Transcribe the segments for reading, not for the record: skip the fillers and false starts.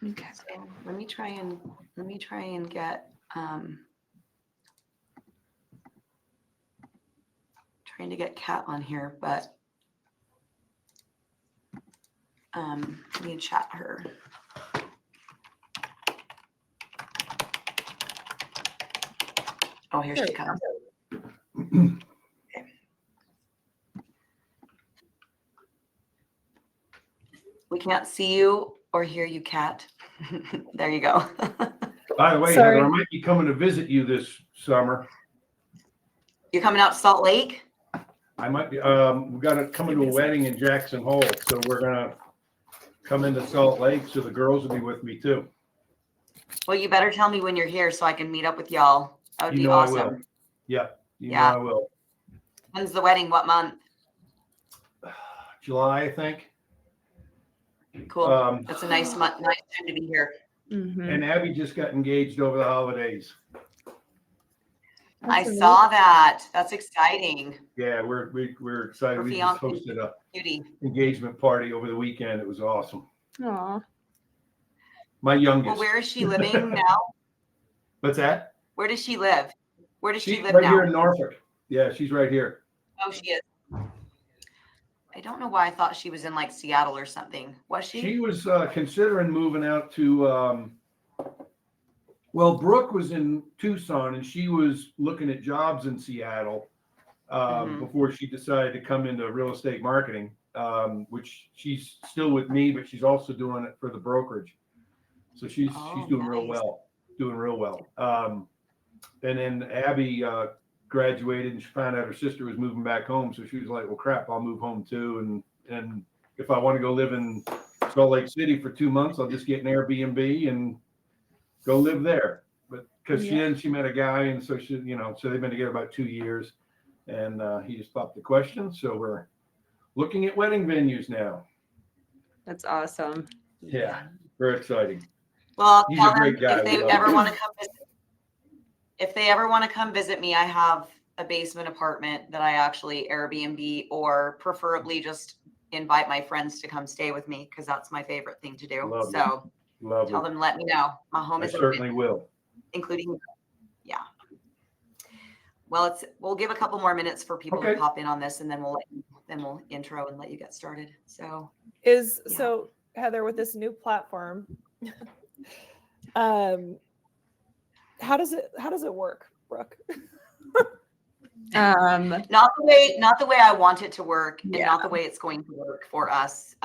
Okay. So let me try and get trying to get Kat on here, but I need to chat her. Oh, here she comes. Okay. We can't see you or hear you, Kat. There you go. By the way, Sorry. Heather, I might be coming to visit you this summer. You're coming out to Salt Lake? I might be. We got to come to a wedding in Jackson Hole, so we're gonna come into Salt Lake. So the girls will be with me too. Well, you better tell me when you're here so I can meet up with y'all. That would be awesome. I will. Yeah, know I will. When's the wedding? What month? July, I think. Cool. That's a nice month. Nice time to be here. Mm-hmm. And Abby just got engaged over the holidays. I saw that. That's exciting. Yeah, we're excited. Her We just fiance, hosted a Beauty. engagement party over the weekend. It was awesome. Aw. My youngest. Well, where is she living now? What's that? Where does she live? Where does she She's live right now? here in Norfolk. Yeah, she's right here. Oh, she is. I don't know why I thought she was in like Seattle or something. Was she? She was considering moving out to, well, Brooke was in Tucson and she was looking at jobs in Seattle before she decided to come into real estate marketing, which she's still with me, but she's also doing it for the brokerage. So she's doing real well, and then Abby graduated and she found out her sister was moving back home. So she was like, well, crap, I'll move home too. And if I want to go live in Salt Lake City for 2 months, I'll just get an Airbnb and go live there. But because she met a guy, and so she, so they've been together about 2 years, and he just popped the question. So we're looking at wedding venues now. That's awesome. Yeah, very exciting. Well, He's tell a great them guy. if they ever want to come visit. If they ever want to come visit me, I have a basement apartment that I actually Airbnb, or preferably just invite my friends to come stay with me because that's my favorite thing to do. Lovely. So Lovely. tell them, let me know. My home I is certainly open, will. including, yeah. Well, we'll give a couple more minutes for people to pop in on this, and then we'll intro and let you get started. So so Heather, with this new platform, how does it work, Brooke? not the way I want it to work, and not the way it's going to work for us.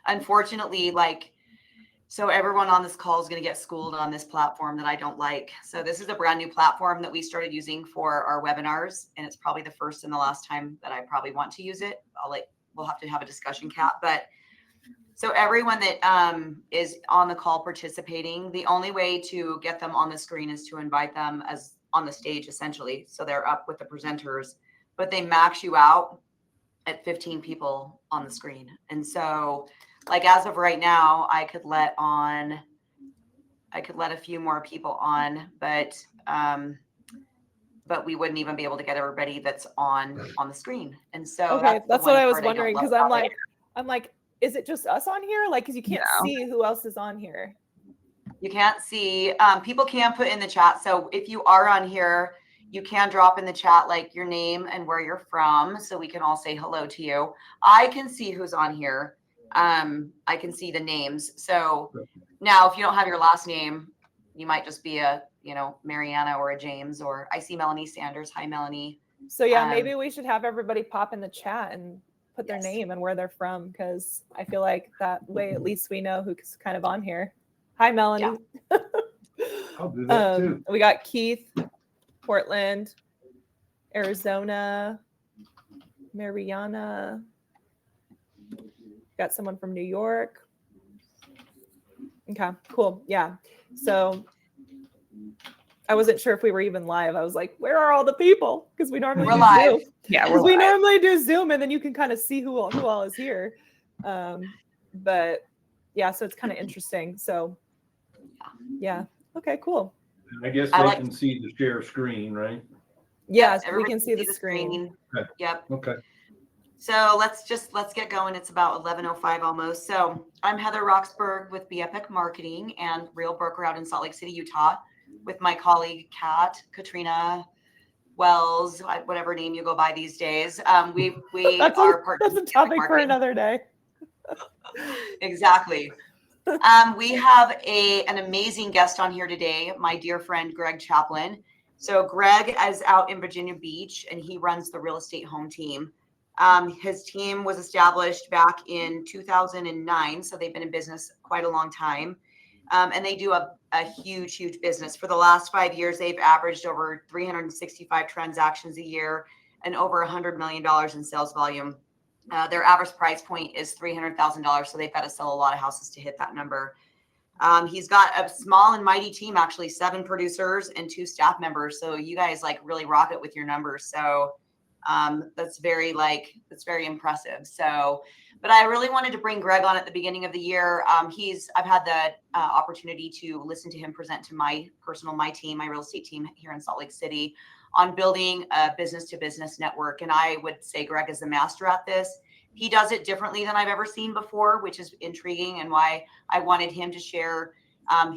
Unfortunately, so everyone on this call is going to get schooled on this platform that I don't like. So this is a brand new platform that we started using for our webinars, and it's probably the first and the last time that I probably want to use it. We'll have to have a discussion, Kat. But so everyone that is on the call participating, the only way to get them on the screen is to invite them as on the stage, essentially. So they're up with the presenters, but they max you out at 15 people on the screen. And so as of right now, I could let a few more people on, but we wouldn't even be able to get everybody that's on the screen. And so that's what I was wondering, because I'm like, is it just us on here? Because you can't see who else is on here. You can't see. People can put in the chat. So if you are on here, you can drop in the chat your name and where you're from, so we can all say hello to you. I can see who's on here. I can see the names. So now, if you don't have your last name, you might just be a Mariana or a James. Or I see Melanie Sanders. Hi, Melanie. So maybe we should have everybody pop in the chat and put their name and where they're from, because I feel like that way at least we know who's kind of on here. Hi, Melanie. Yeah. I'll do that too. We got Keith, Portland, Arizona, Mariana. Got someone from New York. Okay, cool. Yeah. So I wasn't sure if we were even live. I was like, where are all the people? Because we normally do live. Zoom. Yeah, we normally do Zoom, and then you can kind of see who all is here. But yeah, so it's kind of interesting. So yeah. Okay, cool. I guess they can see the share screen, right? Yes, we can see the screen. Okay. Yep. Okay. So let's get going. It's about 11:05 almost. So I'm Heather Roxburgh with Be Epic Marketing and Real Broker out in Salt Lake City, Utah, with my colleague Katrina Wells, whatever name you go by these days. We are partners. That's a topic for another day. Exactly. We have an amazing guest on here today, my dear friend Greg Chaplain. So Greg is out in Virginia Beach, and he runs the real estate home team. His team was established back in 2009, so they've been in business quite a long time. And they do a huge business. For the last 5 years, they've averaged over 365 transactions a year and over $100 million in sales volume. Their average price point is $300,000, so they've got to sell a lot of houses to hit that number. He's got a small and mighty team, actually 7 producers and 2 staff members. So you guys like really rock it with your numbers. So that's very impressive. So, but I really wanted to bring Greg on at the beginning of the year. I've had the opportunity to listen to him present to my team, my real estate team here in Salt Lake City, on building a business-to-business network. And I would say Greg is the master at this. He does it differently than I've ever seen before, which is intriguing, and why I wanted him to share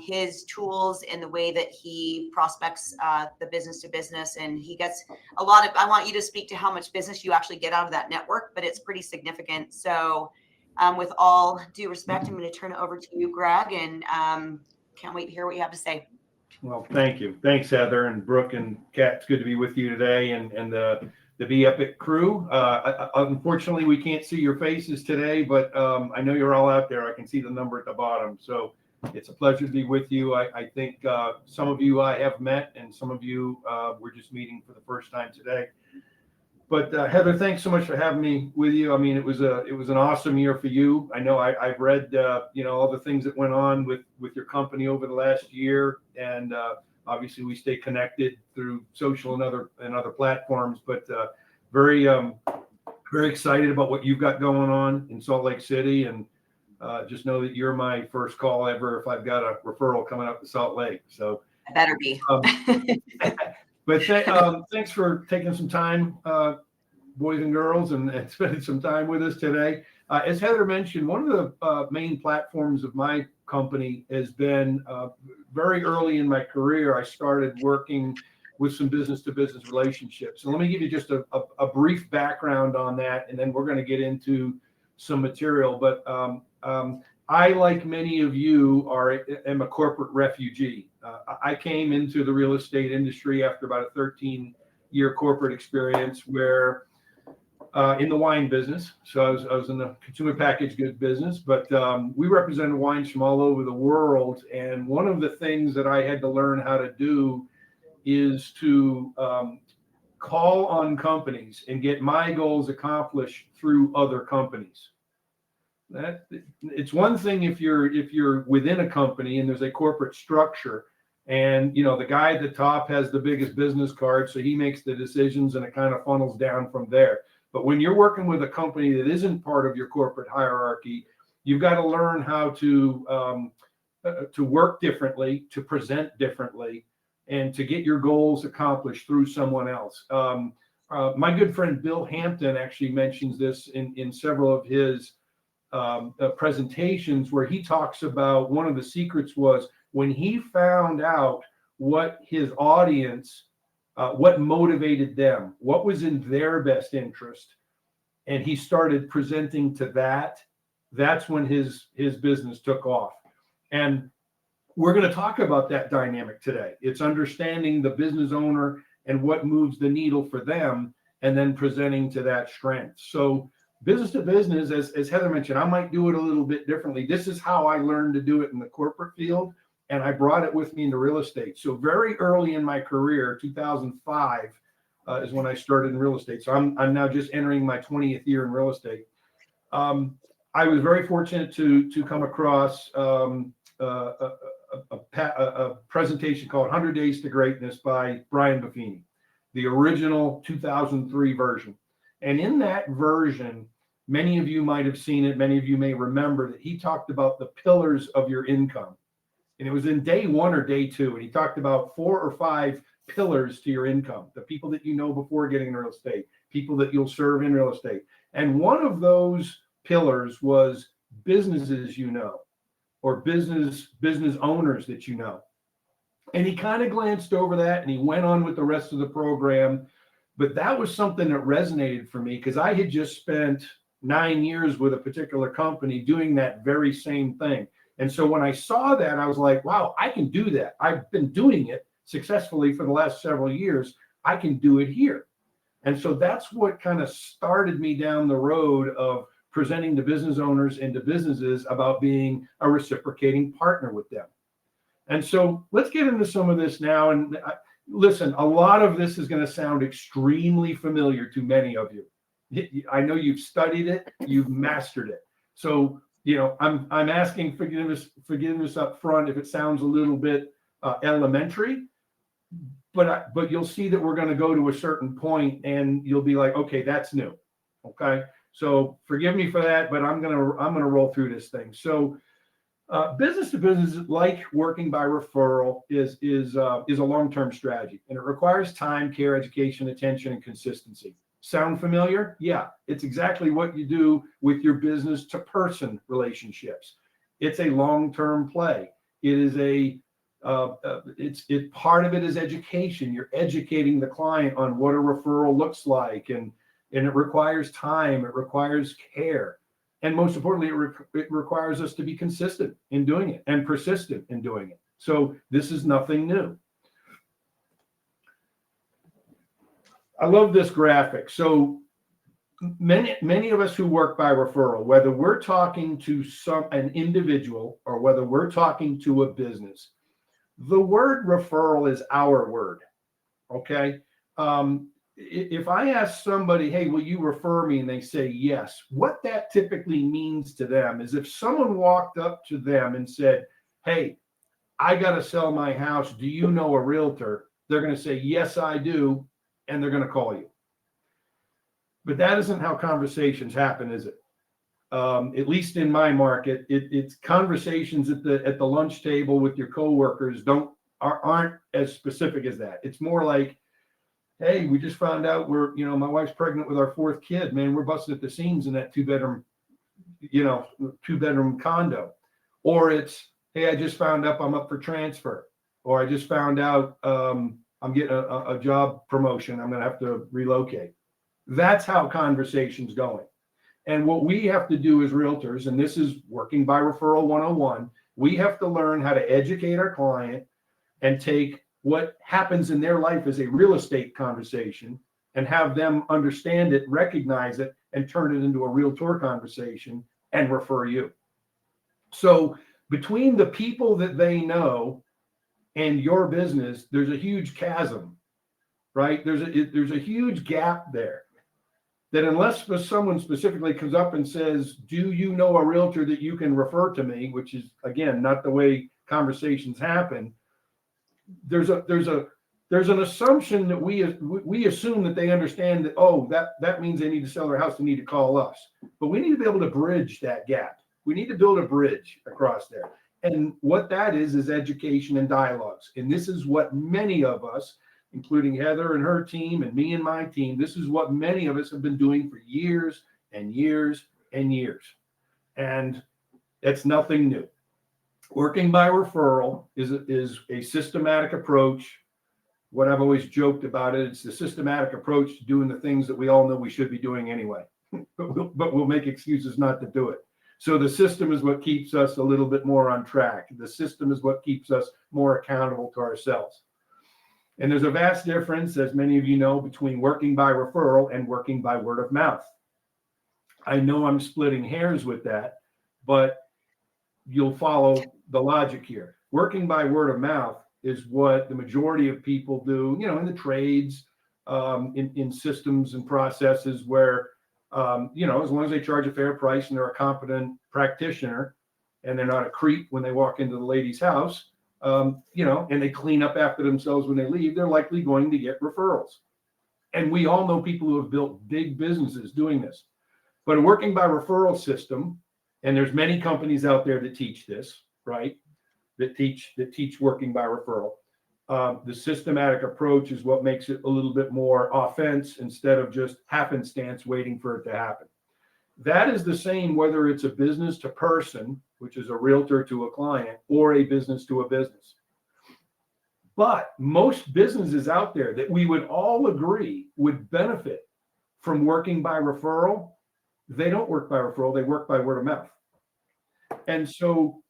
his tools and the way that he prospects the business-to-business. And he gets a lot of, I want you to speak to how much business you actually get out of that network, but it's pretty significant. So with all due respect, I'm going to turn it over to you, Greg, and can't wait to hear what you have to say. Well, thank you. Thanks, Heather and Brooke and Kat. It's good to be with you today, and the Be Epic crew. Unfortunately, we can't see your faces today, but I know you're all out there. I can see the number at the bottom. So it's a pleasure to be with you. I think some of you I have met, and some of you we're just meeting for the first time today. But Heather, thanks so much for having me with you. I mean, it was an awesome year for you. I know I've read all the things that went on with your company over the last year, and obviously we stay connected through social and other platforms. But very excited about what you've got going on in Salt Lake City, and just know that you're my first call ever if I've got a referral coming up to Salt Lake. So I better be. But thanks for taking some time, boys and girls, and spending some time with us today. As Heather mentioned, one of the main platforms of my company has been very early in my career. I started working with some business-to-business relationships. So let me give you just a brief background on that, and then we're going to get into some material. But I, like many of you, am a corporate refugee. I came into the real estate industry after about a 13-year corporate experience where in the wine business. So I was in the consumer packaged goods business, but we represented wines from all over the world. And one of the things that I had to learn how to do is to call on companies and get my goals accomplished through other companies. It's one thing if you're within a company and there's a corporate structure, and the guy at the top has the biggest business card, so he makes the decisions and it kind of funnels down from there. But when you're working with a company that isn't part of your corporate hierarchy, you've got to learn how to work differently, to present differently, and to get your goals accomplished through someone else. My good friend Bill Hampton actually mentions this in several of his presentations, where he talks about one of the secrets was when he found out what his audience, what motivated them, what was in their best interest, and he started presenting to that. That's when his business took off. And we're going to talk about that dynamic today. It's understanding the business owner and what moves the needle for them, and then presenting to that strength. So business to business, as Heather mentioned, I might do it a little bit differently. This is how I learned to do it in the corporate field, and I brought it with me into real estate. So very early in my career, 2005 is when I started in real estate. So I'm now just entering my 20th year in real estate. I was very fortunate to come across a presentation called 100 Days to Greatness by Brian Buffini, the original 2003 version. And in that version, many of you might have seen it, many of you may remember that he talked about the pillars of your income. And it was in day 1 or day 2. And he talked about 4 or 5 pillars to your income, the people that you know before getting in real estate, people that you'll serve in real estate. And one of those pillars was businesses, or business owners that you know. And he kind of glanced over that and he went on with the rest of the program. But that was something that resonated for me because I had just spent 9 years with a particular company doing that very same thing. And so when I saw that, I was like, wow, I can do that. I've been doing it successfully for the last several years. I can do it here. And so that's what kind of started me down the road of presenting to business owners and to businesses about being a reciprocating partner with them. And so let's get into some of this now. And listen, a lot of this is going to sound extremely familiar to many of you. I know you've studied it, you've mastered it. So, I'm asking forgiveness up front if it sounds a little bit elementary, but you'll see that we're going to go to a certain point and you'll be like, okay, that's new. Okay. So forgive me for that, but I'm going to roll through this thing. So business to business, like working by referral, is a long-term strategy, and it requires time, care, education, attention, and consistency. Sound familiar? Yeah, it's exactly what you do with your business to person relationships. It's a long-term play. It is part of it is education. You're educating the client on what a referral looks like, and it requires time. It requires care. And most importantly, it requires us to be consistent in doing it and persistent in doing it. So this is nothing new. I love this graphic. So many of us who work by referral, whether we're talking to an individual or whether we're talking to a business, the word referral is our word. Okay. If I ask somebody, hey, will you refer me? And they say yes, what that typically means to them is if someone walked up to them and said, hey, I got to sell my house. Do you know a realtor? They're going to say, yes, I do. And they're going to call you. But that isn't how conversations happen, is it? At least in my market, it's conversations at the lunch table with your coworkers aren't as specific as that. It's more like, hey, we just found out my wife's pregnant with our 4th kid, man. We're busting at the seams in that 2-bedroom condo. Or it's, hey, I just found out I'm up for transfer. Or I just found out I'm getting a job promotion. I'm going to have to relocate. That's how conversation's going. And what we have to do as realtors, and this is working by referral 101, we have to learn how to educate our client and take what happens in their life as a real estate conversation and have them understand it, recognize it, and turn it into a realtor conversation and refer you. So between the people that they know and your business, there's a huge chasm, right? There's a huge gap there that unless someone specifically comes up and says, do you know a realtor that you can refer to me, which is, again, not the way conversations happen, there's an assumption that we assume that they understand that, oh, that means they need to sell their house, they need to call us. But we need to be able to bridge that gap. We need to build a bridge across there. And what that is education and dialogues. And this is what many of us, including Heather and her team and me and my team, this is what many of us have been doing for years and years and years. And it's nothing new. Working by referral is a systematic approach. What I've always joked about it, it's the systematic approach to doing the things that we all know we should be doing anyway, but we'll make excuses not to do it. So the system is what keeps us a little bit more on track. The system is what keeps us more accountable to ourselves. And there's a vast difference, as many of you know, between working by referral and working by word of mouth. I know I'm splitting hairs with that, but you'll follow the logic here. Working by word of mouth is what the majority of people do, in the trades, in systems and processes where, as long as they charge a fair price and they're a competent practitioner and they're not a creep when they walk into the lady's house, and they clean up after themselves when they leave, they're likely going to get referrals. And we all know people who have built big businesses doing this. But a working by referral system, and there's many companies out there that teach this, right? That teach working by referral. The systematic approach is what makes it a little bit more offense instead of just happenstance waiting for it to happen. That is the same whether it's a business to person, which is a realtor to a client, or a business to a business. But most businesses out there that we would all agree would benefit from working by referral, they don't work by referral, they work by word of mouth. And so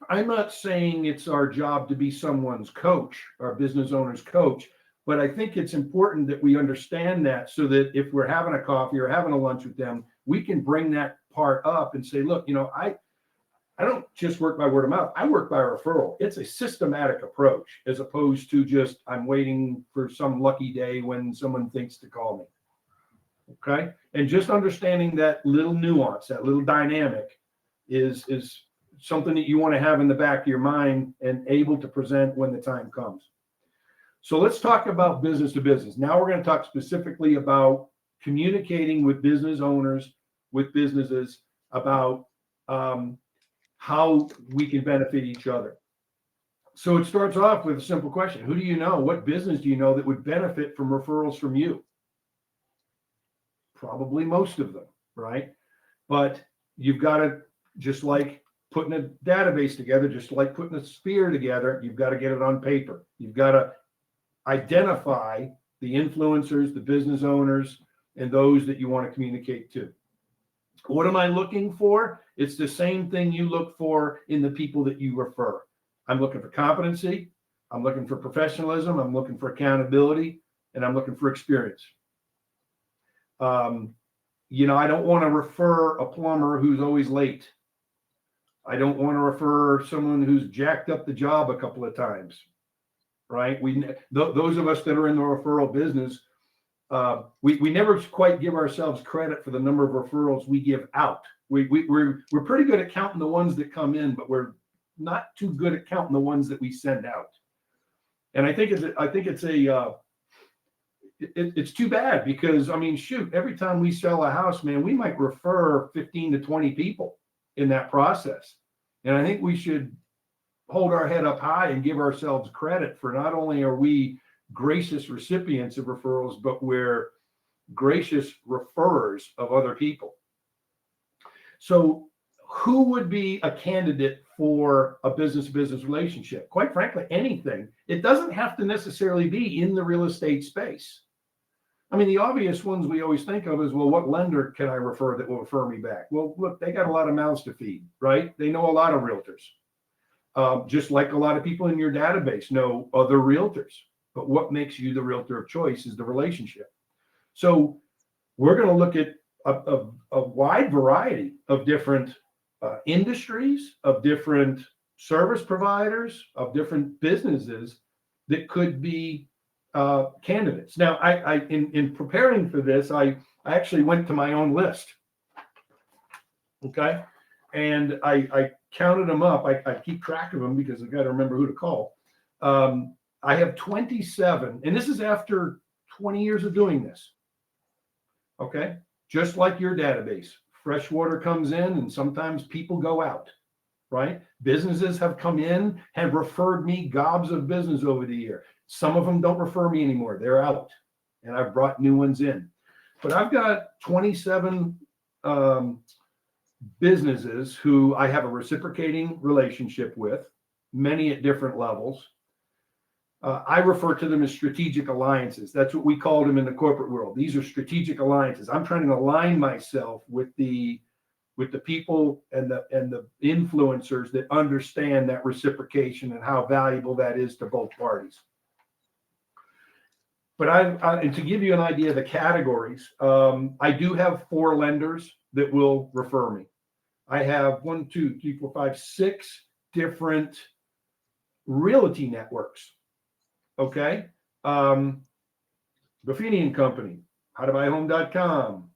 I'm not saying it's our job to be someone's coach, our business owner's coach, but I think it's important that we understand that so that if we're having a coffee or having a lunch with them, we can bring that part up and say, look, I don't just work by word of mouth. I work by referral. It's a systematic approach as opposed to just I'm waiting for some lucky day when someone thinks to call me. Okay. And just understanding that little nuance, that little dynamic is something that you want to have in the back of your mind and able to present when the time comes. So let's talk about business to business. Now we're going to talk specifically about communicating with business owners, with businesses about how we can benefit each other. So it starts off with a simple question. Who do you know? What business do you know that would benefit from referrals from you? Probably most of them, right? But you've got to, just like putting a database together, just like putting a spear together, you've got to get it on paper. You've got to identify the influencers, the business owners, and those that you want to communicate to. What am I looking for? It's the same thing you look for in the people that you refer. I'm looking for competency. I'm looking for professionalism. I'm looking for accountability, and I'm looking for experience. I don't want to refer a plumber who's always late. I don't want to refer someone who's jacked up the job a couple of times, right? Those of us that are in the referral business, we never quite give ourselves credit for the number of referrals we give out. We're pretty good at counting the ones that come in, but we're not too good at counting the ones that we send out. And I think it's too bad because, shoot, every time we sell a house, man, we might refer 15 to 20 people in that process. And I think we should hold our head up high and give ourselves credit for not only are we gracious recipients of referrals, but we're gracious referrers of other people. So who would be a candidate for a business-to-business relationship? Quite frankly, anything. It doesn't have to necessarily be in the real estate space. The obvious ones we always think of is, well, what lender can I refer that will refer me back? Well, look, they got a lot of mouths to feed, right? They know a lot of realtors. Just like a lot of people in your database know other realtors. But what makes you the realtor of choice is the relationship. So we're going to look at a wide variety of different industries, of different service providers, of different businesses that could be candidates. Now, I in preparing for this, I actually went to my own list. Okay. And I counted them up. I keep track of them because I've got to remember who to call. I have 27, and this is after 20 years of doing this. Okay. Just like your database, fresh water comes in and sometimes people go out, right? Businesses have come in, have referred me gobs of business over the year. Some of them don't refer me anymore. They're out, and I've brought new ones in. But I've got 27 businesses who I have a reciprocating relationship with, many at different levels. I refer to them as strategic alliances. That's what we call them in the corporate world. These are strategic alliances. I'm trying to align myself with the people and the influencers that understand that reciprocation and how valuable that is to both parties. But and to give you an idea of the categories, I do have 4 lenders that will refer me. I have 6 different realty networks. Okay. Buffini and Company, howtobuyahome.com.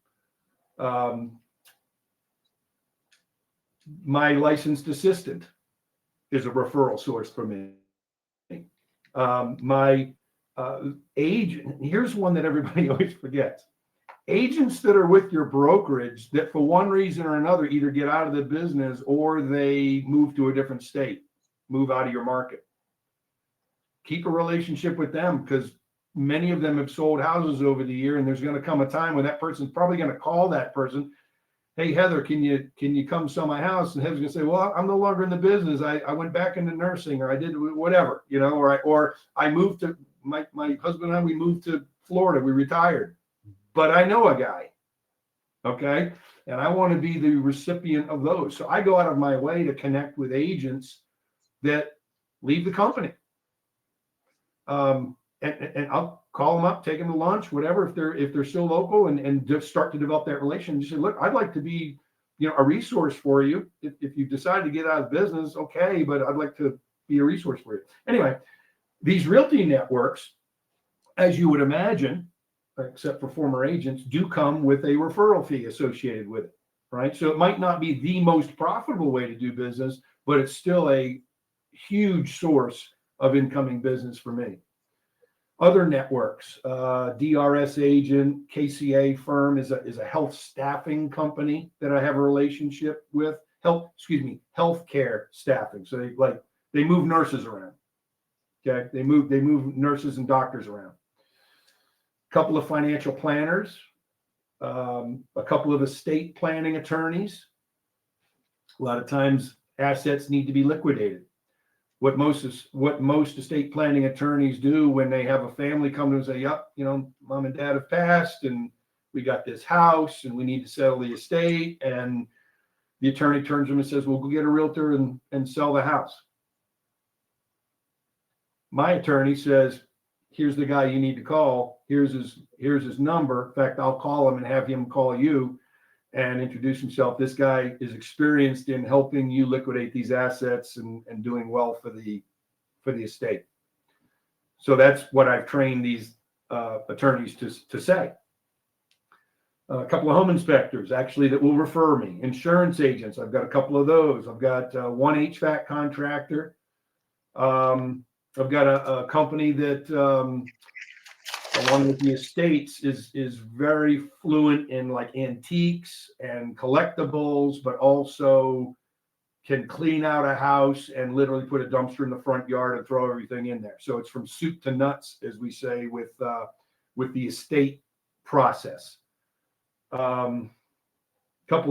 My licensed assistant is a referral source for me. My agent, here's one that everybody always forgets. Agents that are with your brokerage that for one reason or another either get out of the business or they move to a different state, move out of your market. Keep a relationship with them because many of them have sold houses over the year, and there's going to come a time when that person's probably going to call that person hey, Heather, can you come sell my house? And Heather's gonna say, well, I'm no longer in the business. I went back into nursing, or I did whatever, or I moved to my husband and I, we moved to Florida, we retired, but I know a guy. Okay. And I want to be the recipient of those. So I go out of my way to connect with agents that leave the company. And I'll call them up, take them to lunch, whatever, if they're still local, and just start to develop that relationship. You say, look, I'd like to be, a resource for you. If you decide to get out of business, okay, but I'd like to be a resource for you. Anyway, these realty networks, as you would imagine, except for former agents, do come with a referral fee associated with it, right? So it might not be the most profitable way to do business, but it's still a huge source of incoming business for me. Other networks, DRS Agent, KCA Firm is a health staffing company that I have a relationship with. Healthcare staffing. So they move nurses around. Okay, they move nurses and doctors around. Couple of financial planners, a couple of estate planning attorneys. A lot of times assets need to be liquidated. What most estate planning attorneys do when they have a family come to them and say, yep, mom and dad have passed and we got this house and we need to settle the estate. And the attorney turns to them and says, well, go get a realtor and sell the house. My attorney says, here's the guy you need to call. Here's his number. In fact, I'll call him and have him call you and introduce himself. This guy is experienced in helping you liquidate these assets and doing well for the estate. So that's what I've trained these attorneys to say. A couple of home inspectors actually that will refer me. Insurance agents, I've got a couple of those. I've got one HVAC contractor. I've got a company that along with the estates is very fluent in like antiques and collectibles, but also can clean out a house and literally put a dumpster in the front yard and throw everything in there. So it's from soup to nuts, as we say, with the estate process. Couple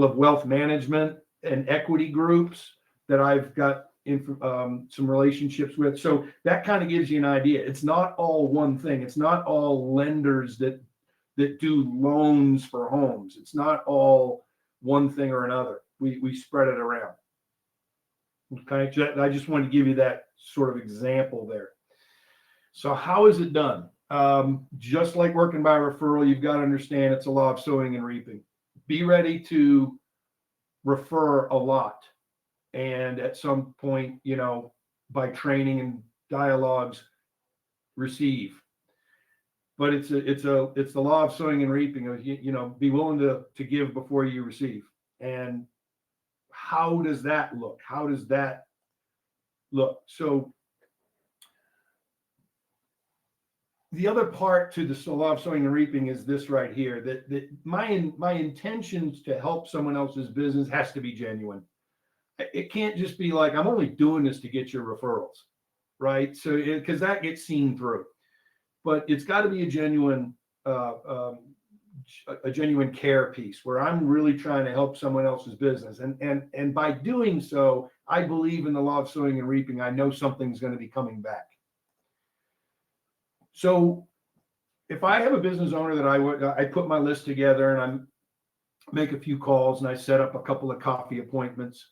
of wealth management and equity groups that I've got some relationships with. So that kind of gives you an idea. It's not all one thing. It's not all lenders that do loans for homes. It's not all one thing or another. We spread it around. Okay, I just wanted to give you that sort of example there. So how is it done? Just like working by referral, you've got to understand it's a law of sowing and reaping. Be ready to refer a lot. And at some point, by training and dialogues, receive. But it's the law of sowing and reaping. Be willing to give before you receive. And how does that look? So the other part to the law of sowing and reaping is this right here. That my intentions to help someone else's business has to be genuine. It can't just be like, I'm only doing this to get your referrals, right? So, because that gets seen through, but it's got to be a genuine care piece where I'm really trying to help someone else's business. And by doing so, I believe in the law of sowing and reaping. I know something's going to be coming back. So if I have a business owner that I put my list together and I make a few calls and I set up a couple of coffee appointments,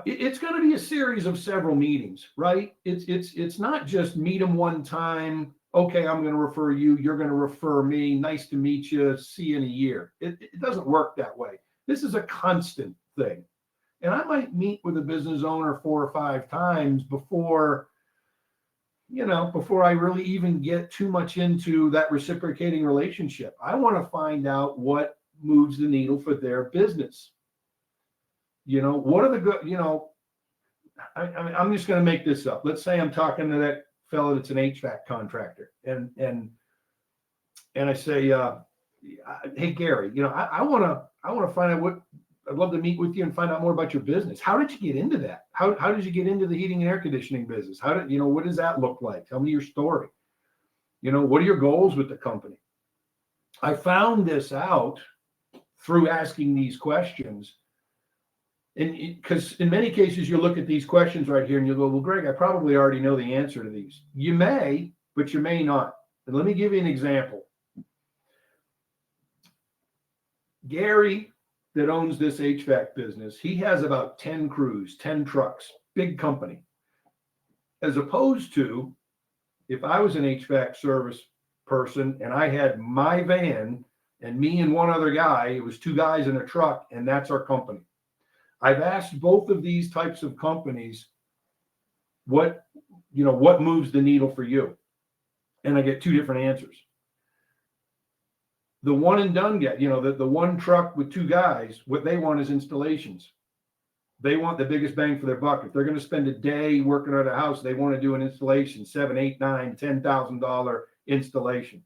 it's going to be a series of several meetings, right? It's not just meet them one time. Okay, I'm going to refer you. You're going to refer me. Nice to meet you. See you in a year. It doesn't work that way. This is a constant thing. And I might meet with a business owner 4 or 5 times before I really even get too much into that reciprocating relationship. I want to find out what moves the needle for their business. What are the good, I'm just going to make this up. Let's say I'm talking to that fellow that's an HVAC contractor and I say, hey, Gary, I want to find out I'd love to meet with you and find out more about your business. How did you get into that? How did you get into the heating and air conditioning business? What does that look like? Tell me your story. What are your goals with the company? I found this out through asking these questions. And because in many cases, you look at these questions right here and you go, well, Greg, I probably already know the answer to these. You may, but you may not. And let me give you an example. Gary, that owns this HVAC business, he has about 10 crews, 10 trucks, big company. As opposed to if I was an HVAC service person and I had my van and me and one other guy, it was 2 guys in a truck, and that's our company. I've asked both of these types of companies, what moves the needle for you? And I get 2 different answers. The one and done guy, the one truck with 2 guys, what they want is installations. They want the biggest bang for their buck. If they're going to spend a day working at a house, they want to do an installation, $7,000, $8,000, $10,000 installation.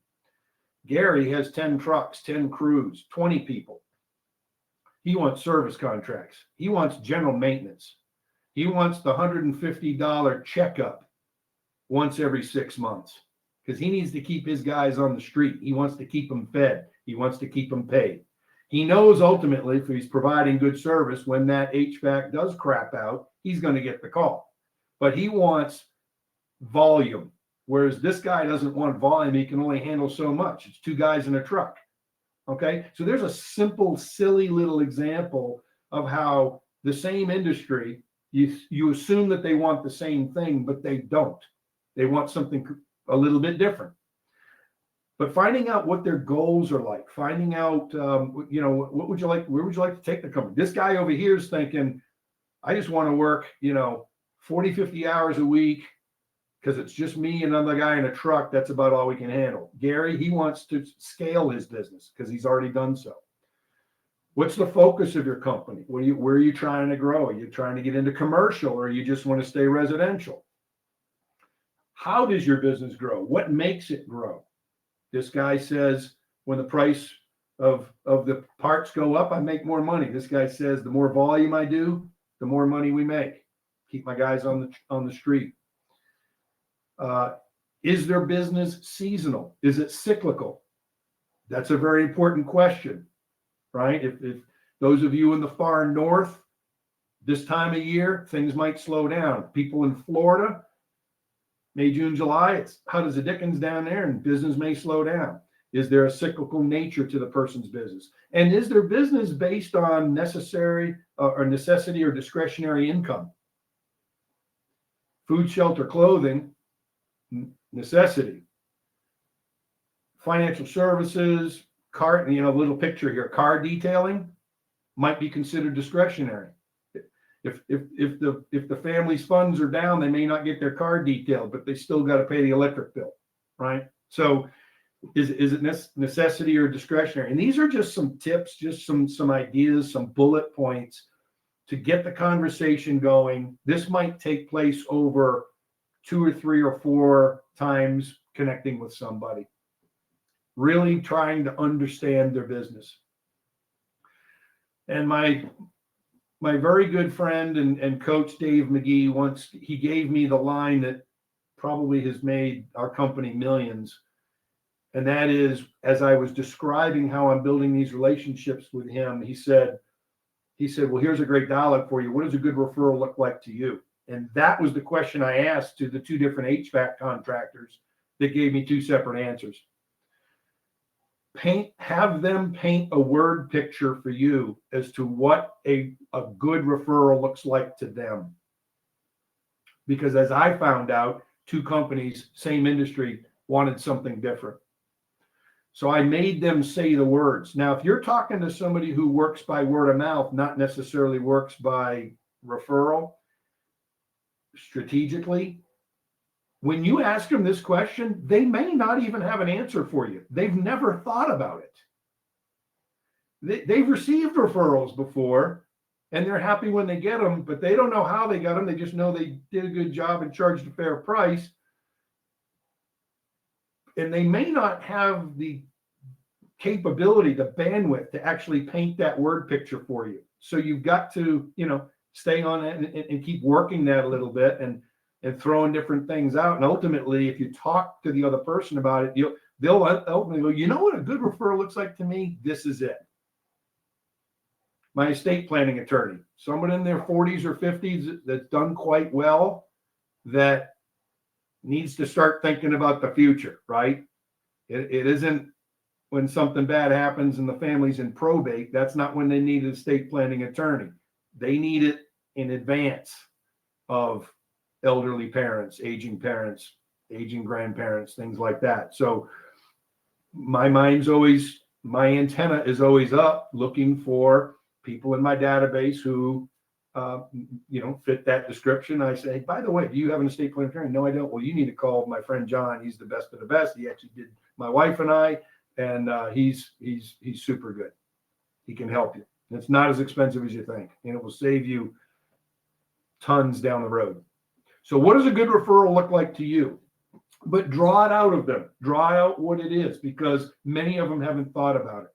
Gary has 10 trucks, 10 crews, 20 people. He wants service contracts. He wants general maintenance. He wants the $150 checkup once every 6 months because he needs to keep his guys on the street. He wants to keep them fed. He wants to keep them paid. He knows ultimately if he's providing good service, when that HVAC does crap out, he's going to get the call. But he wants volume, whereas this guy doesn't want volume. He can only handle so much. It's 2 guys in a truck. Okay, so there's a simple, silly little example of how the same industry, you assume that they want the same thing, but they don't. They want something a little bit different. But finding out what their goals are like, finding out, what would you like, where would you like to take the company? This guy over here is thinking, I just want to work, 40, 50 hours a week, because it's just me and another guy in a truck. That's about all we can handle. Gary, he wants to scale his business because he's already done so. What's the focus of your company? Where are you trying to grow? Are you trying to get into commercial, or you just want to stay residential? How does your business grow? What makes it grow? This guy says, when the price of the parts go up, I make more money. This guy says, the more volume I do, the more money we make. Keep my guys on the street. Is their business seasonal? Is it cyclical? That's a very important question, right? If those of you in the far north, this time of year, things might slow down. People in Florida, May, June, July, it's how does the dickens down there, and business may slow down. Is there a cyclical nature to the person's business? And is their business based on necessity or discretionary income? Food, shelter, clothing, necessity. Financial services, car, little picture here, car detailing might be considered discretionary. If the family's funds are down, they may not get their car detailed, but they still got to pay the electric bill, right? So is it necessity or discretionary? And these are just some tips, just some ideas, some bullet points to get the conversation going. This might take place over 2 or 3 or 4 times connecting with somebody, really trying to understand their business. And my very good friend and coach, Dave McGee, once he gave me the line that probably has made our company millions. And that is, as I was describing how I'm building these relationships with him, he said, well, here's a great dialogue for you. What does a good referral look like to you? And that was the question I asked to the 2 different HVAC contractors that gave me 2 separate answers. Have them paint a word picture for you as to what a good referral looks like to them. Because as I found out, 2 companies, same industry, wanted something different. So I made them say the words. Now, if you're talking to somebody who works by word of mouth, not necessarily works by referral, strategically, when you ask them this question, they may not even have an answer for you. They've never thought about it. They've received referrals before, and they're happy when they get them, but they don't know how they got them. They just know they did a good job and charged a fair price. And they may not have the capability, the bandwidth to actually paint that word picture for you. So you've got to, stay on it and keep working that a little bit and throwing different things out. And ultimately, if you talk to the other person about it, they'll ultimately go, you know what a good referral looks like to me? This is it. my estate planning attorney, someone in their 40s or 50s that's done quite well, that needs to start thinking about the future, right? It isn't when something bad happens and the family's in probate. That's not when they need an estate planning attorney. They need it in advance of elderly parents, aging grandparents, things like that. So my antenna is always up, looking for people in my database who fit that description. I say, by the way, do you have an estate planning attorney? No, I don't. Well, you need to call my friend John. He's the best of the best. He actually did my wife and I, and he's super good. He can help you. And it's not as expensive as you think, and it will save you tons down the road. So what does a good referral look like to you? But draw it out of them. Draw out what it is, because many of them haven't thought about it.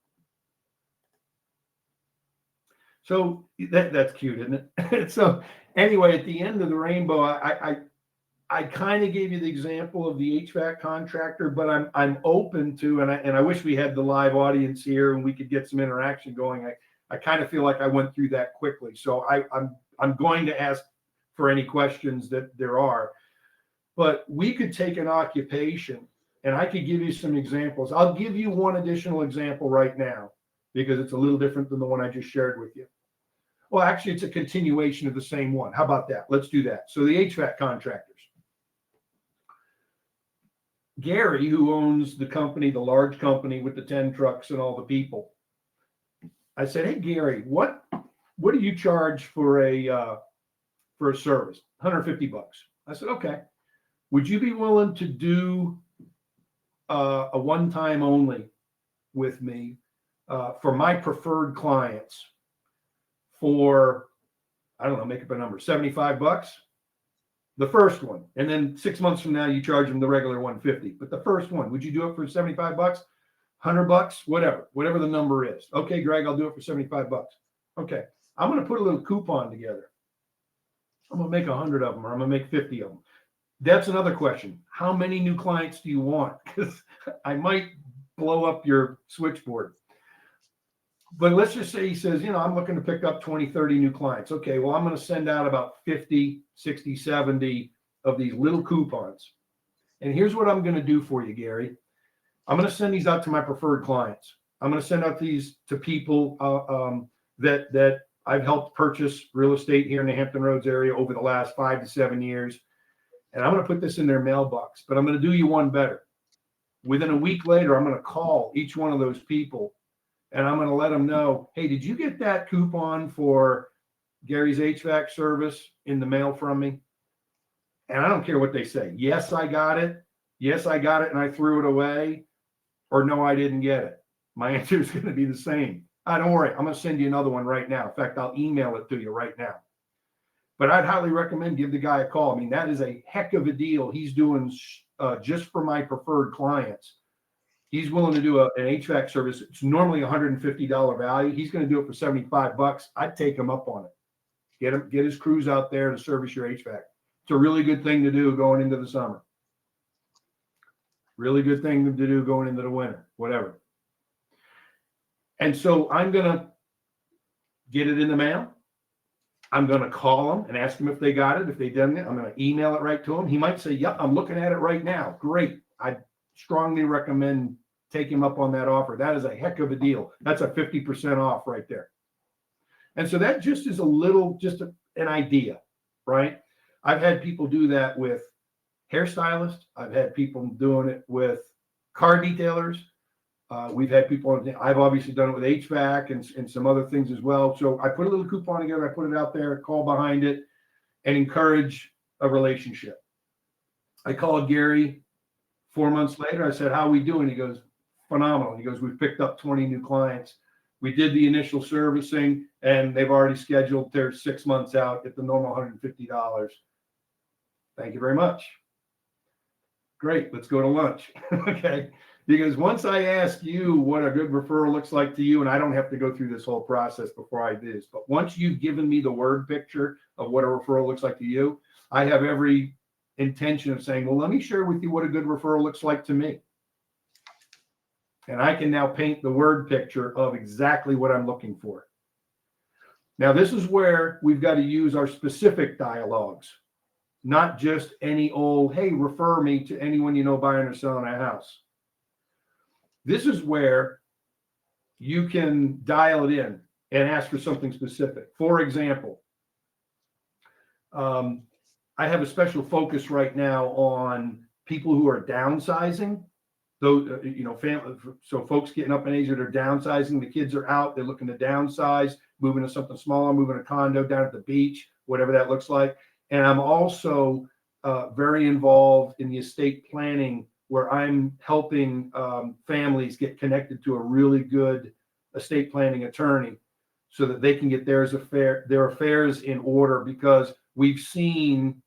So that's cute, isn't it? So anyway, at the end of the rainbow, I kind of gave you the example of the HVAC contractor, but I'm open to, and I wish we had the live audience here and we could get some interaction going. I kind of feel like I went through that quickly. So I'm going to ask for any questions that there are, but we could take an occupation and I could give you some examples. I'll give you one additional example right now, because it's a little different than the one I just shared with you. Well, actually, it's a continuation of the same one. How about that? Let's do that. So the HVAC contractors. Gary, who owns the company, the large company with the 10 trucks and all the people, I said, hey, Gary, what do you charge for a service? $150. I said, okay. Would you be willing to do a one-time only with me for my preferred clients for, I don't know, make up a number, $75? The first one. And then 6 months from now, you charge them the regular $150. But the first one, would you do it for $75? $100? Whatever the number is. Okay, Greg, I'll do it for $75. Okay. I'm going to put a little coupon together. I'm going to make 100 of them, or I'm going to make 50 of them. That's another question. How many new clients do you want? Because I might blow up your switchboard. But let's just say he says, I'm looking to pick up 20, 30 new clients. Okay, well, I'm going to send out about 50, 60, 70 of these little coupons. And here's what I'm going to do for you, Gary. I'm going to send these out to my preferred clients. I'm going to send out these to people that I've helped purchase real estate here in the Hampton Roads area over the last 5 to 7 years. And I'm going to put this in their mailbox. But I'm going to do you one better. Within a week later, I'm going to call each one of those people. And I'm going to let them know, hey, did you get that coupon for Gary's HVAC service in the mail from me? And I don't care what they say. Yes, I got it. Yes, I got it, and I threw it away. Or no, I didn't get it. My answer is going to be the same. Don't worry. I'm going to send you another one right now. In fact, I'll email it to you right now. But I'd highly recommend give the guy a call. I mean, that is a heck of a deal he's doing just for my preferred clients. He's willing to do an HVAC service. It's normally $150 value. He's going to do it for $75. I'd take him up on it. Get his crews out there to service your HVAC. It's a really good thing to do going into the summer. Really good thing to do going into the winter, whatever. And so I'm going to get it in the mail. I'm going to call them and ask them if they got it. If they done it, I'm going to email it right to him. He might say, yep, I'm looking at it right now. Great. I strongly recommend take him up on that offer. That is a heck of a deal. That's a 50% off right there. And so that just is an idea, right? I've had people do that with hairstylists. I've had people doing it with car detailers. We've had people, I've obviously done it with HVAC and some other things as well. So I put a little coupon together, I put it out there, call behind it, and encourage a relationship. I called Gary 4 months later. I said, how are we doing? He goes, phenomenal. He goes, we've picked up 20 new clients. We did the initial servicing, and they've already scheduled their 6 months out at the normal $150. Thank you very much. Great. Let's go to lunch. Okay. Because once I ask you what a good referral looks like to you, and I don't have to go through this whole process before I do this, but once you've given me the word picture of what a referral looks like to you, I have every intention of saying, well, let me share with you what a good referral looks like to me. And I can now paint the word picture of exactly what I'm looking for. Now, this is where we've got to use our specific dialogues, not just any old, hey, refer me to anyone you know buying or selling a house. This is where you can dial it in and ask for something specific. For example, I have a special focus right now on people who are downsizing. Those, family, so folks getting up in age that are downsizing. The kids are out, they're looking to downsize, moving to something smaller, moving a condo down at the beach, whatever that looks like. And I'm also very involved in the estate planning, where I'm helping families get connected to a really good estate planning attorney so that they can get their affairs in order. Because we've seen,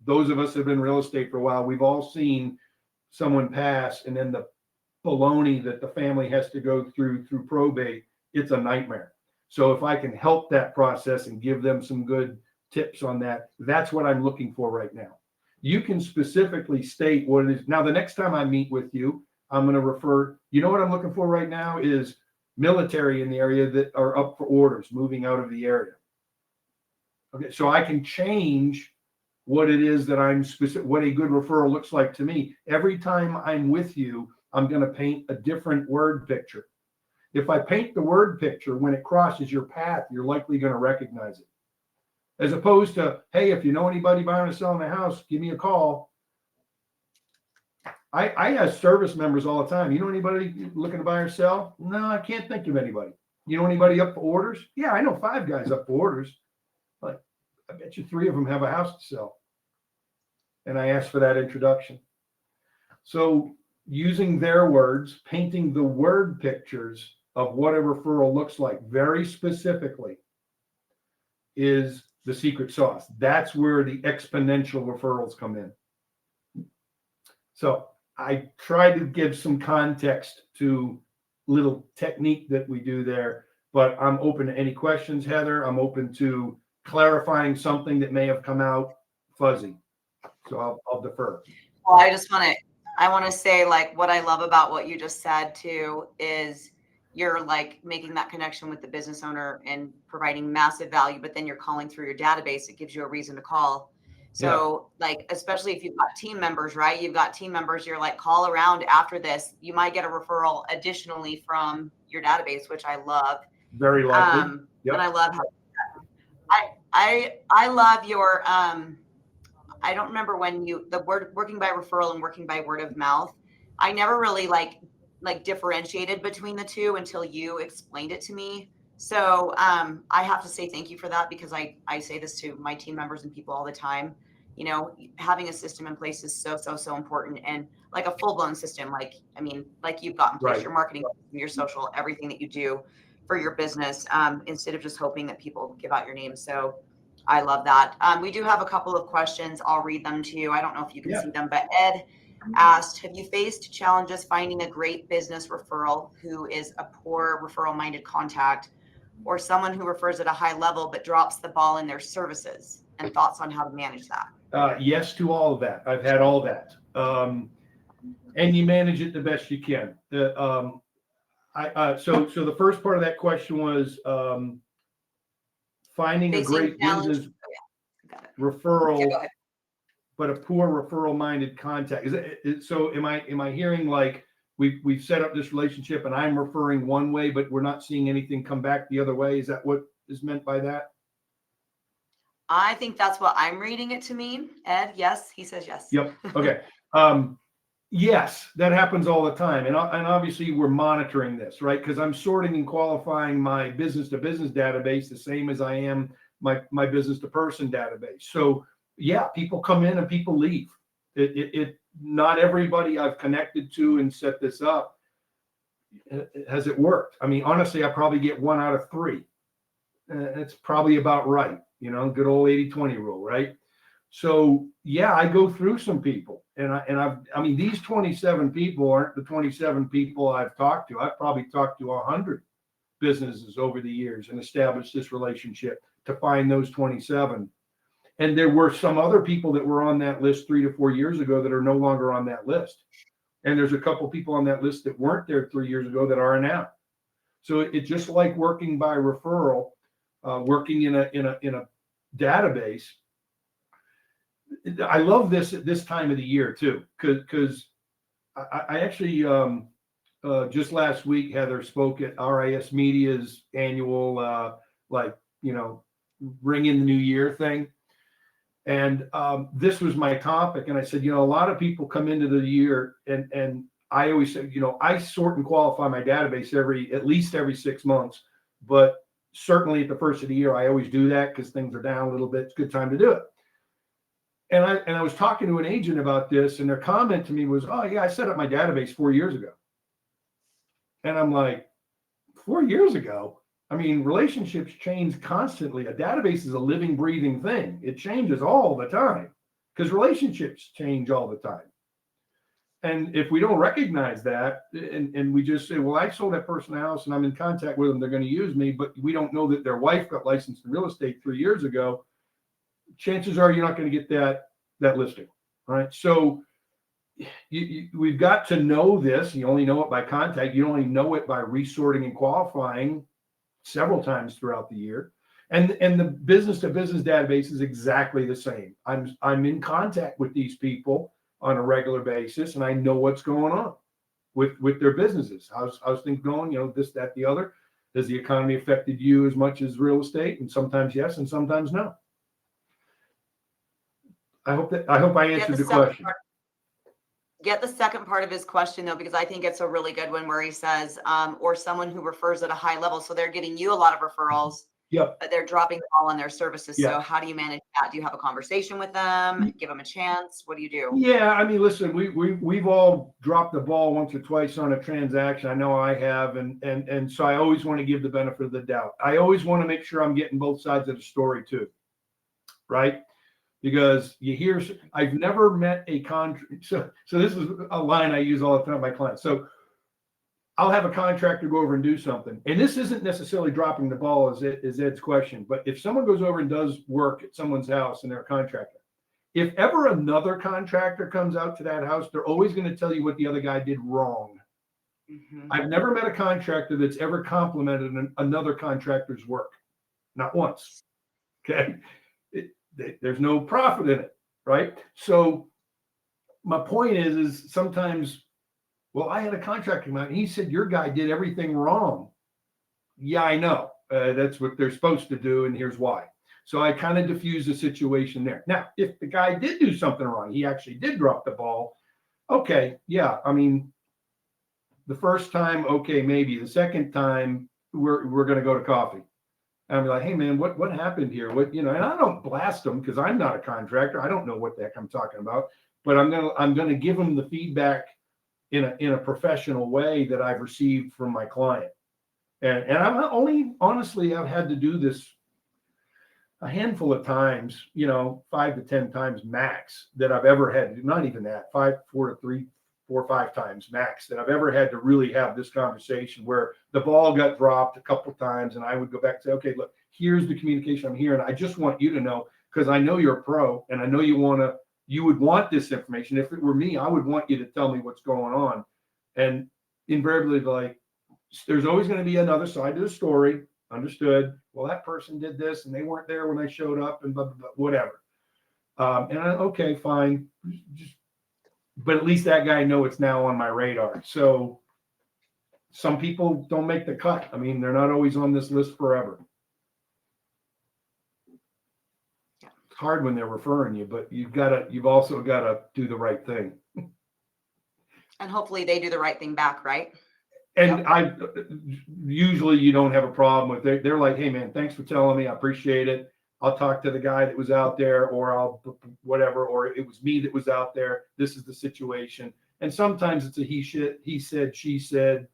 those of us that have been in real estate for a while, we've all seen someone pass, and then the baloney that the family has to go through probate, it's a nightmare. So if I can help that process and give them some good tips on that, that's what I'm looking for right now. You can specifically state what it is. Now, the next time I meet with you, I'm going to refer, what I'm looking for right now is military in the area that are up for orders, moving out of the area. Okay, so I can change what it is that I'm specific, what a good referral looks like to me. Every time I'm with you, I'm going to paint a different word picture. If I paint the word picture, when it crosses your path, you're likely going to recognize it. As opposed to, hey, if you know anybody buying or selling a house, give me a call. I ask service members all the time, you know anybody looking to buy or sell? No, I can't think of anybody. You know anybody up for orders? Yeah, I know 5 guys up for orders. Like, I bet you 3 of them have a house to sell. And I asked for that introduction. So using their words, painting the word pictures of what a referral looks like very specifically is the secret sauce. That's where the exponential referrals come in. So I try to give some context to little technique that we do there, but I'm open to any questions, Heather. I'm open to clarifying something that may have come out fuzzy. So I'll defer. Well, I want to say, like, what I love about what you just said too is you're like making that connection with the business owner and providing massive value, but then you're calling through your database. It gives you a reason to call. So like, especially if you've got team members, right? You've got team members, you're like, call around after this. You might get a referral additionally from your database, which I love. Very likely. And I love how I love your I don't remember when the word working by referral and working by word of mouth. I never really like differentiated between the two until you explained it to me. So I have to say thank you for that, because I say this to my team members and people all the time. Having a system in place is so important, and like a full-blown system, like you've got in place, your marketing, your social, everything that you do for your business, instead of just hoping that people give out your name. So I love that. We do have a couple of questions. I'll read them to you. I don't know if you can see them, but Ed asked, have you faced challenges finding a great business referral who is a poor referral-minded contact, or someone who refers at a high level but drops the ball in their services, and thoughts on how to manage that? Yes to all of that. I've had all that. And you manage it the best you can. So the first part of that question was finding a great business referral, but a poor referral-minded contact. So am I hearing like we've set up this relationship and I'm referring one way, but we're not seeing anything come back the other way? Is that what is meant by that? I think that's what I'm reading it to mean. Ed, yes, he says yes. Yep. Okay. Yes, that happens all the time. And obviously we're monitoring this, right? Because I'm sorting and qualifying my business to business database the same as I am my business to person database. So yeah, people come in and people leave. Not everybody I've connected to and set this up, has it worked? I mean, honestly, I probably get 1 out of 3. It's probably about right. Good old 80-20 rule, right? So yeah, I go through some people, I mean, these 27 people aren't the 27 people I've talked to. I've probably talked to 100 businesses over the years and established this relationship to find those 27. And there were some other people that were on that list 3 to 4 years ago that are no longer on that list. And there's a couple people on that list that weren't there 3 years ago that are now. So it's just like working by referral. working in a database. I love this at this time of the year too, because I actually just last week Heather spoke at RIS Media's annual ring in the new year thing. And this was my topic. And I said, a lot of people come into the year and I always say, I sort and qualify my database at least every 6 months, but certainly at the first of the year, I always do that because things are down a little bit. It's a good time to do it. And I was talking to an agent about this, and their comment to me was, oh yeah, I set up my database 4 years ago. And I'm like, 4 years ago? I mean, relationships change constantly. A database is a living, breathing thing. It changes all the time because relationships change all the time. And if we don't recognize that, and we just say, well, I sold that person a house and I'm in contact with them, they're going to use me, but we don't know that their wife got licensed in real estate 3 years ago, chances are you're not going to get that listing, right? So we've got to know this. You only know it by contact. You only know it by resorting and qualifying several times throughout the year. And the business to business database is exactly the same. I'm in contact with these people on a regular basis, and I know what's going on with their businesses. How's things going? This, that, the other. Has the economy affected you as much as real estate? And sometimes yes, and sometimes no. I hope I answered the question. Get the second part of his question though, because I think it's a really good one where he says, or someone who refers at a high level. So they're getting you a lot of referrals. Yep. But they're dropping the ball on their services. Yeah. So how do you manage that? Do you have a conversation with them? Give them a chance? What do you do? Yeah, I mean, listen, we've all dropped the ball once or twice on a transaction. I know I have, and so I always want to give the benefit of the doubt. I always want to make sure I'm getting both sides of the story too, right? Because I've never met a contract. So this is a line I use all the time with my clients. So I'll have a contractor go over and do something. And this isn't necessarily dropping the ball as Ed's question, but if someone goes over and does work at someone's house and they're a contractor, if ever another contractor comes out to that house, they're always going to tell you what the other guy did wrong. Mm-hmm. I've never met a contractor that's ever complimented another contractor's work. Not once. Okay. There's no profit in it, right? So my point is sometimes, well, I had a contractor come out and he said, your guy did everything wrong. Yeah, I know. That's what they're supposed to do, and here's why. So I kind of diffuse the situation there. Now, if the guy did do something wrong, he actually did drop the ball. Okay, yeah. I mean, the first time, okay, maybe. The second time, we're going to go to coffee. And I'm like, hey man, what happened here? And I don't blast them because I'm not a contractor. I don't know what the heck I'm talking about, but I'm gonna give them the feedback in a professional way that I've received from my client. And I'm only, honestly, I've had to do this a handful of times, 5 to 10 times max that I've ever had. Not even that, 4 or 5 times max that I've ever had to really have this conversation where the ball got dropped a couple of times and I would go back and say, okay, look, here's the communication I'm hearing. I just want you to know, because I know you're a pro and I know you would want this information. If it were me, I would want you to tell me what's going on. And invariably, like, there's always going to be another side to the story. Understood. Well, that person did this and they weren't there when I showed up and blah, blah, blah, whatever. Okay, fine. But at least that guy know it's now on my radar. So some people don't make the cut. I mean, they're not always on this list forever. It's hard when they're referring you, but you've also got to do the right thing. And hopefully they do the right thing back, right? And yep. Usually you don't have a problem with it. They're like, hey man, thanks for telling me. I appreciate it. I'll talk to the guy that was out there, or I'll whatever, or it was me that was out there. This is the situation. And sometimes it's a he said, she said,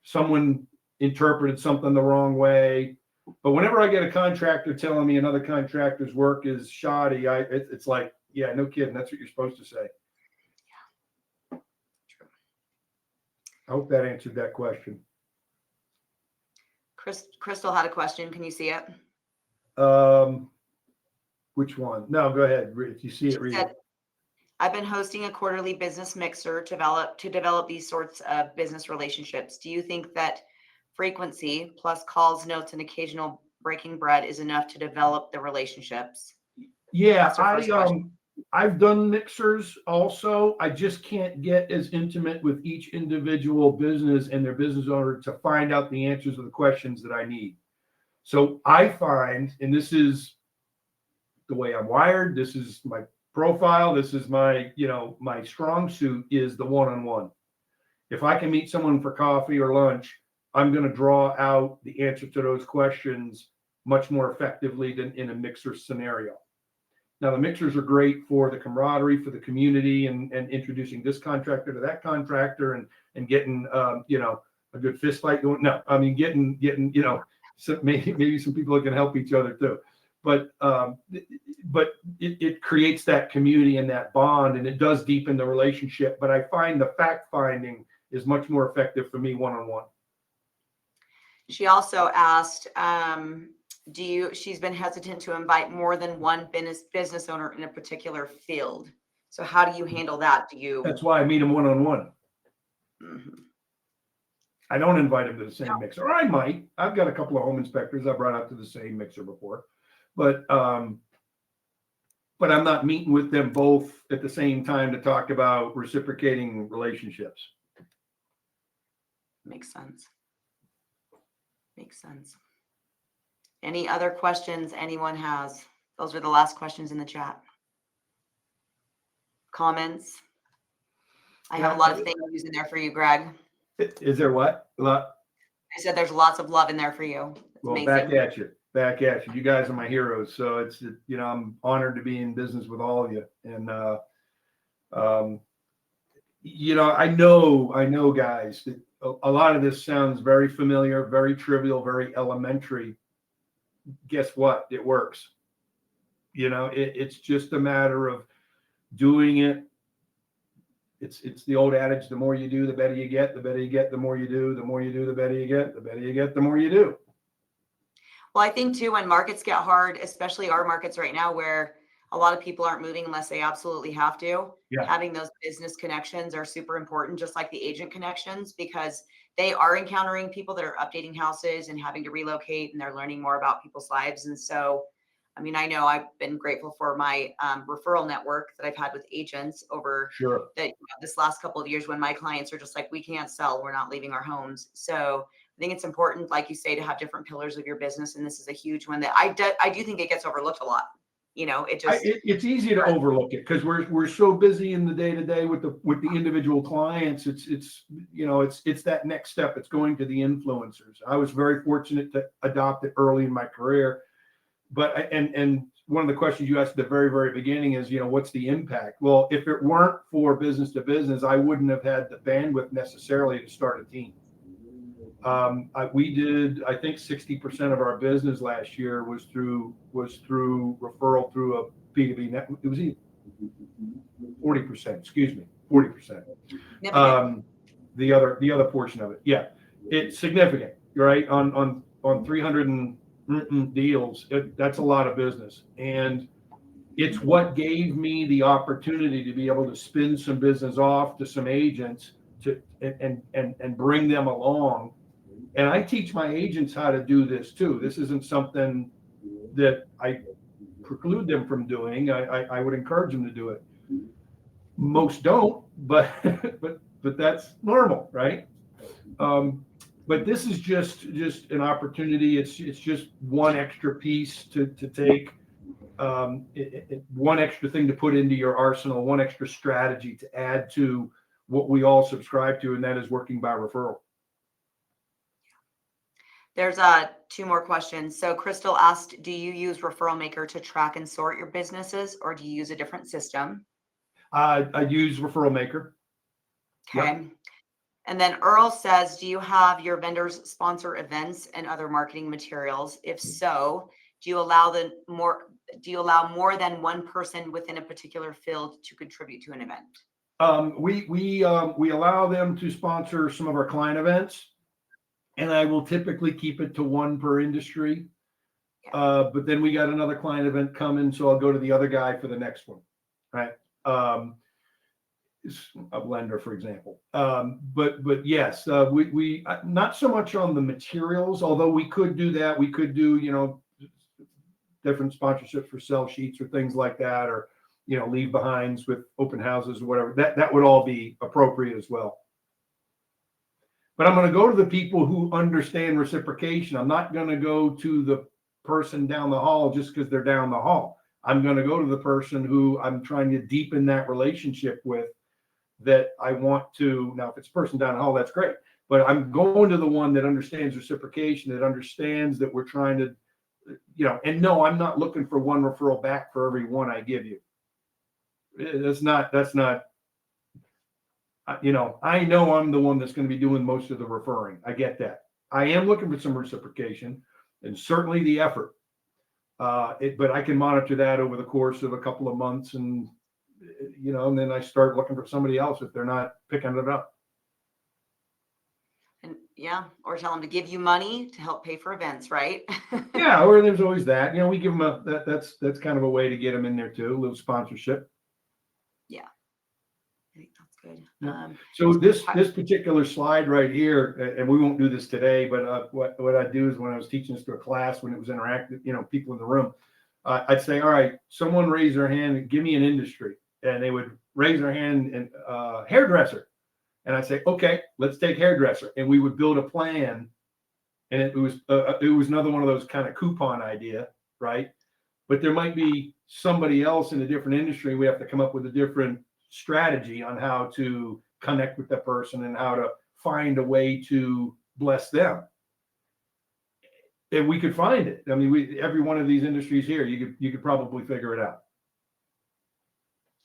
someone interpreted something the wrong way. But whenever I get a contractor telling me another contractor's work is shoddy, it's like, yeah, no kidding. That's what you're supposed to say. Yeah. True. I hope that answered that question. Crystal had a question. Can you see it? Which one? No, go ahead. If you see it, read it. I've been hosting a quarterly business mixer to develop these sorts of business relationships. Do you think that frequency plus calls, notes, and occasional breaking bread is enough to develop the relationships? Yeah, That's our first question. I've done mixers also. I just can't get as intimate with each individual business and their business owner to find out the answers to the questions that I need. So I find, and this is the way I'm wired, this is my profile, this is my, my strong suit is the one-on-one. If I can meet someone for coffee or lunch, I'm going to draw out the answer to those questions much more effectively than in a mixer scenario. Now, the mixers are great for the camaraderie, for the community, and introducing this contractor to that contractor, and getting a good fist fight going. No, I mean getting maybe some people that can help each other too. But it creates that community and that bond, and it does deepen the relationship. But I find the fact finding is much more effective for me one-on-one. She also asked, she's been hesitant to invite more than one business owner in a particular field. So how do you handle that? That's why I meet them one-on-one. Mm-hmm. I don't invite them to the same mixer. Or I might. I've got a couple of home inspectors I brought out to the same mixer before, but I'm not meeting with them both at the same time to talk about reciprocating relationships. Makes sense. Any other questions anyone has? Those are the last questions in the chat. Comments? I have a lot of thank yous in there for you, Greg. Is there what? A lot? I said there's lots of love in there for you. It's Well, amazing. back at you. You guys are my heroes. So it's, I'm honored to be in business with all of you. And, I know guys, that a lot of this sounds very familiar, very trivial, very elementary. Guess what? It works. It's just a matter of doing it. It's the old adage, the more you do, the better you get, the better you get, the more you do, the more you do, the better you get, the better you get, the more you do. Well, I think too, when markets get hard, especially our markets right now, where a lot of people aren't moving unless they absolutely have to, having those business connections are super important, just like the agent connections, because they are encountering people that are updating houses and having to relocate, and they're learning more about people's lives. And so, I mean, I know I've been grateful for my referral network that I've had with agents over this last couple of years, when my clients are just like, we can't sell, we're not leaving our homes. So I think it's important, like you say, to have different pillars of your business. And this is a huge one that I do think it gets overlooked a lot. It's easy to overlook it because we're so busy in the day-to-day with the individual clients. It's that next step. It's going to the influencers. I was very fortunate to adopt it early in my career. But and one of the questions you asked at the very, very beginning is, what's the impact? Well, if it weren't for business to business, I wouldn't have had the bandwidth necessarily to start a team. We did, I think 60% of our business last year was through referral through a B2B network. It was 40%, excuse me, 40%. The other portion of it. Yeah. It's significant, right? On 300 deals, that's a lot of business. And it's what gave me the opportunity to be able to spin some business off to some agents and bring them along. And I teach my agents how to do this too. This isn't something that I preclude them from doing. I would encourage them to do it. Most don't, but that's normal, right? But this is just an opportunity. It's just one extra piece to take, one extra thing to put into your arsenal, one extra strategy to add to what we all subscribe to, and that is working by referral. There's two more questions. So Crystal asked, do you use Referral Maker to track and sort your businesses, or do you use a different system? I use Referral Maker. Okay. Yep. And then Earl says, do you have your vendors sponsor events and other marketing materials? If so, do you allow more than one person within a particular field to contribute to an event? We allow them to sponsor some of our client events, and I will typically keep it to one per industry. But then we got another client event coming, so I'll go to the other guy for the next one, right? a blender, for example. But yes, we not so much on the materials, although we could do that. We could do, different sponsorships for sell sheets or things like that, or, leave behinds with open houses or whatever. That would all be appropriate as well. But I'm going to go to the people who understand reciprocation. I'm not going to go to the person down the hall just because they're down the hall. I'm going to go to the person who I'm trying to deepen that relationship with, that I want to. Now, if it's a person down the hall, that's great. But I'm going to the one that understands reciprocation, that understands that we're trying to, and no, I'm not looking for one referral back for every one I give you. That's not, I know I'm the one that's going to be doing most of the referring. I get that. I am looking for some reciprocation and certainly the effort. But I can monitor that over the course of a couple of months, and and then I start looking for somebody else if they're not picking it up. And or tell them to give you money to help pay for events, right? Yeah, or there's always that. We give them that's kind of a way to get them in there too, a little sponsorship. Yeah, I think that's good. Yeah. So this particular slide right here, and we won't do this today, but what I do is, when I was teaching this to a class, when it was interactive, people in the room, I'd say, all right, someone raise their hand and give me an industry, and they would raise their hand, and hairdresser, and I'd say, okay, let's take hairdresser, and we would build a plan, and it was another one of those kind of coupon idea, right? But there might be somebody else in a different industry. We have to come up with a different strategy on how to connect with that person and how to find a way to bless them. And we could find it. I mean, every one of these industries here, you could probably figure it out.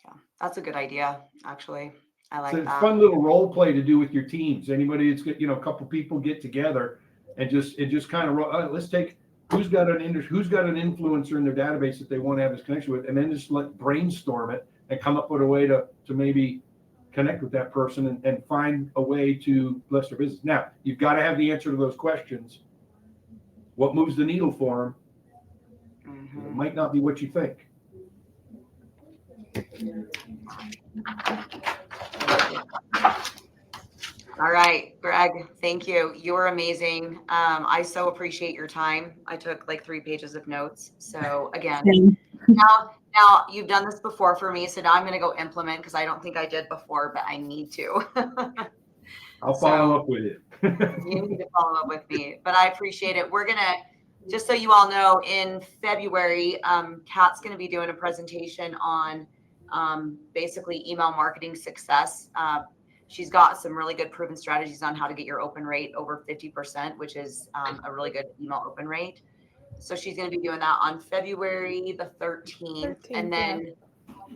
Yeah, that's a good idea, actually. I like So that. it's a fun little role play to do with your teams. Anybody that's got, a couple people get together and just kind of let's take who's got an influencer in their database that they want to have this connection with, and then just brainstorm it and come up with a way to maybe connect with that person and find a way to bless their business. Now, you've got to have the answer to those questions. What moves the needle for them? Mm-hmm. It might not be what you think. All right, Greg, thank you. You were amazing. I so appreciate your time. I took like 3 pages of notes. So again, now you've done this before for me. So now I'm going to go implement, because I don't think I did before, but I need to. I'll follow up with you. You need to follow up with me, but I appreciate it. We're going to, just so you all know, in February, Kat's going to be doing a presentation on basically email marketing success. She's got some really good proven strategies on how to get your open rate over 50%, which is a really good email open rate. So she's going to be doing that on February the 13th. And then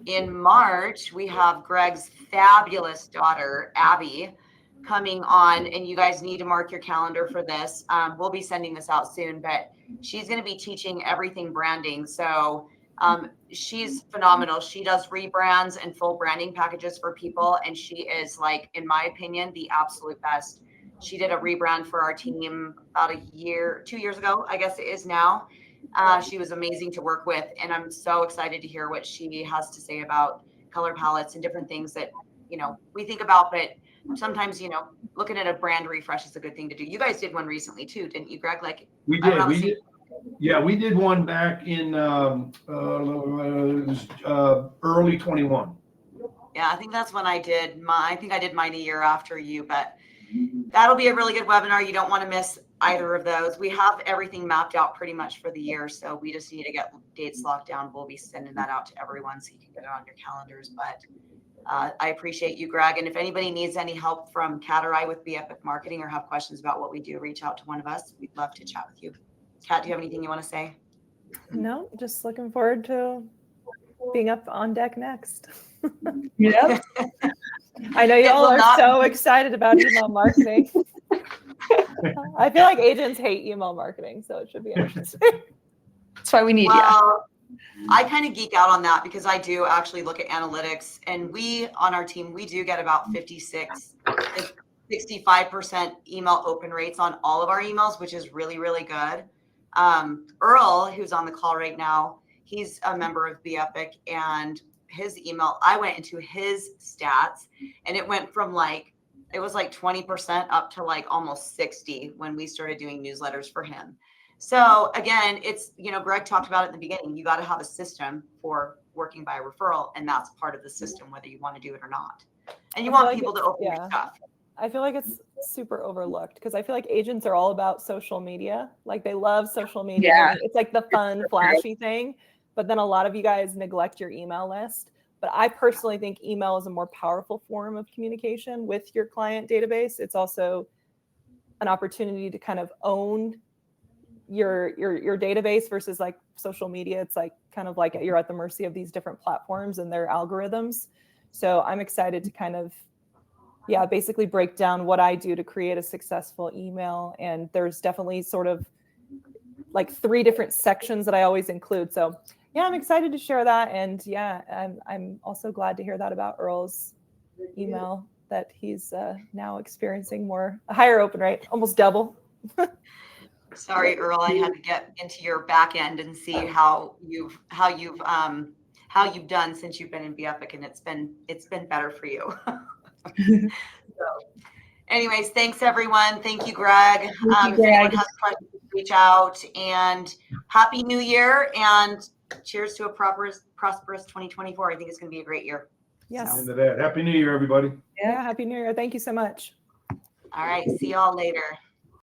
in March, we have Greg's fabulous daughter, Abby, coming on. And you guys need to mark your calendar for this. We'll be sending this out soon, but she's going to be teaching everything branding. So she's phenomenal. She does rebrands and full branding packages for people. And she is, like, in my opinion, the absolute best. She did a rebrand for our team about 2 years ago, I guess it is now. She was amazing to work with. And I'm so excited to hear what she has to say about color palettes and different things that, we think about, but sometimes, looking at a brand refresh is a good thing to do. You guys did one recently too, didn't you, Greg? Like, we did. Yeah, we did one back in early 21. Yeah, I think that's when I did mine a year after you, but that'll be a really good webinar. You don't want to miss either of those. We have everything mapped out pretty much for the year, so we just need to get dates locked down. We'll be sending that out to everyone so you can get it on your calendars. But I appreciate you, Greg. And if anybody needs any help from Kat or I with Be Epic Marketing, or have questions about what we do, reach out to one of us. We'd love to chat with you. Kat, do you have anything you want to say? No, just looking forward to being up on deck next. Yeah. I know you all are so excited about email marketing. I feel like agents hate email marketing, so it should be interesting. That's why we need you. I kind of geek out on that because I do actually look at analytics, and we on our team, we do get about 65% email open rates on all of our emails, which is really, really good. Earl, who's on the call right now, he's a member of Be Epic, and his email, I went into his stats, and it went from it was 20% up to almost 60 when we started doing newsletters for him. So again, it's, Greg talked about it in the beginning, you got to have a system for working by referral, and that's part of the system, whether you want to do it or not. And you want people to open your stuff. I feel like it's super overlooked because I feel like agents are all about social media. Like they love social media. Yeah. It's like the fun, flashy thing. But then a lot of you guys neglect your email list. But I personally think email is a more powerful form of communication with your client database. It's also an opportunity to kind of own your database versus like social media. It's like kind of like you're at the mercy of these different platforms and their algorithms. So I'm excited to kind of basically break down what I do to create a successful email. And there's definitely sort of like 3 different sections that I always include. So I'm excited to share that. And I'm also glad to hear that about Earl's email, that he's now experiencing a higher open rate, almost double. Sorry, Earl, I had to get into your back end and see how you've done since you've been in BEPIC, and it's been better for you. So, anyways, thanks everyone. Thank you, Greg. If anyone has questions, reach out, and Happy New Year, and cheers to a prosperous 2024. I think it's going to be a great year. Yes. Into that. Happy New Year, everybody. Yeah. Happy New Year. Thank you so much. All right. See y'all later.